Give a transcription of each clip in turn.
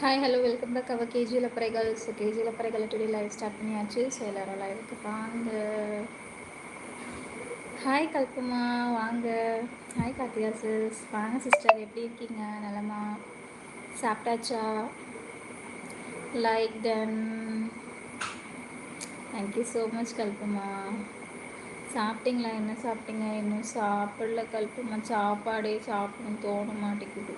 Hi hello welcome back our கேஜியில் பறைகள். So கேஜியில் பறைகள் டுடே லைவ் ஸ்டார்ட் பண்ணியாச்சு. ஸோ எல்லோரும் லைவுக்கு வாங்க. ஹாய் கல்பமா வாங்க. ஹாய் கார்த்திகா சிஸ் வாங்க சிஸ்டர். எப்படி இருக்கீங்க? நலமா? சாப்பிட்டாச்சா? Like done. Thank you so much Kalpama. சாப்பிட்டீங்களா? என்ன சாப்பிட்டீங்க? இன்னும் சாப்பிடல கல்பமா. சாப்பாடே சாப்பிடணும் தோண மாட்டேங்குது.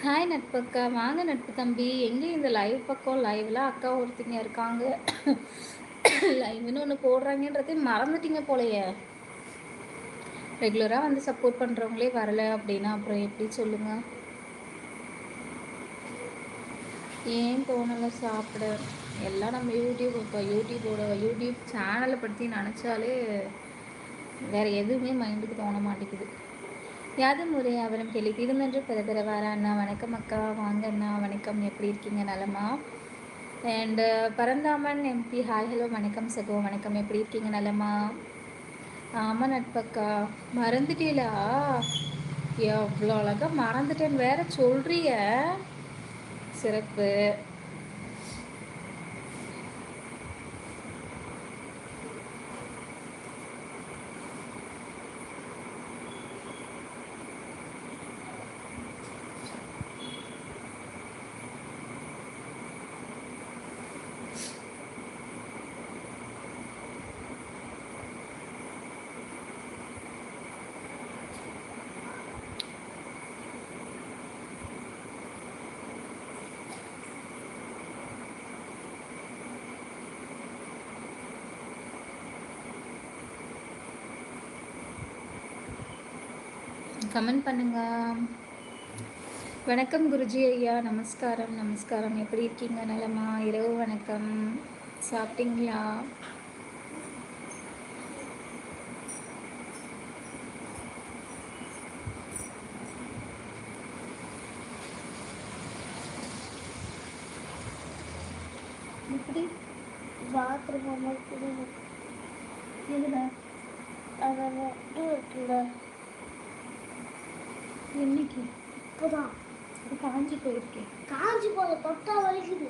ஹாய் நட்பக்கா வாங்க. நட்பு தம்பி எங்கே இந்த லைவ் பக்கம் லைவில் அக்கா ஒருத்திங்க இருக்காங்க. லைவ்னு ஒன்று போடுறாங்கன்றதே மறந்துட்டீங்க போலையே. ரெகுலராக வந்து சப்போர்ட் பண்ணுறவங்களே வரலை அப்படின்னா அப்புறம் எப்படி சொல்லுங்கள்? ஏன் தோணலை சாப்பிட? எல்லாம் நம்ம இப்போ யூடியூப் சேனலை பற்றி நினச்சாலே வேறு எதுவுமே மைண்டுக்கு தோண மாட்டேங்குது. யாது முறை அவரும் கேள்வி திருநென்று பெற வர அண்ணா வணக்கம் அக்கா வாங்க அண்ணா வணக்கம். எப்படி இருக்கீங்க? நலமா? And Paranthaman MP hi hello வணக்கம் சகோ வணக்கம். எப்படி இருக்கீங்க? நலமா? ஆமாம் நட்பக்கா. மறந்துட்டீங்களா? எவ்வளோ அழகாக மறந்துட்டேன்னு வேற சொல்றிய. சிறப்பு. கமெண்ட் பண்ணுங்க. வணக்கம் குருஜி ஐயா. நமஸ்காரம் நமஸ்காரம். எப்படி இருக்கீங்க? நலமா? இரவு வணக்கம். சாப்பிட்டீங்களா? இப்படி பாத்ரூம் இருக்குல்ல என்னைக்கு இப்போதான் அது காஞ்சி போயிருக்கேன். காஞ்சி போய் தொட்டா வலிக்குது.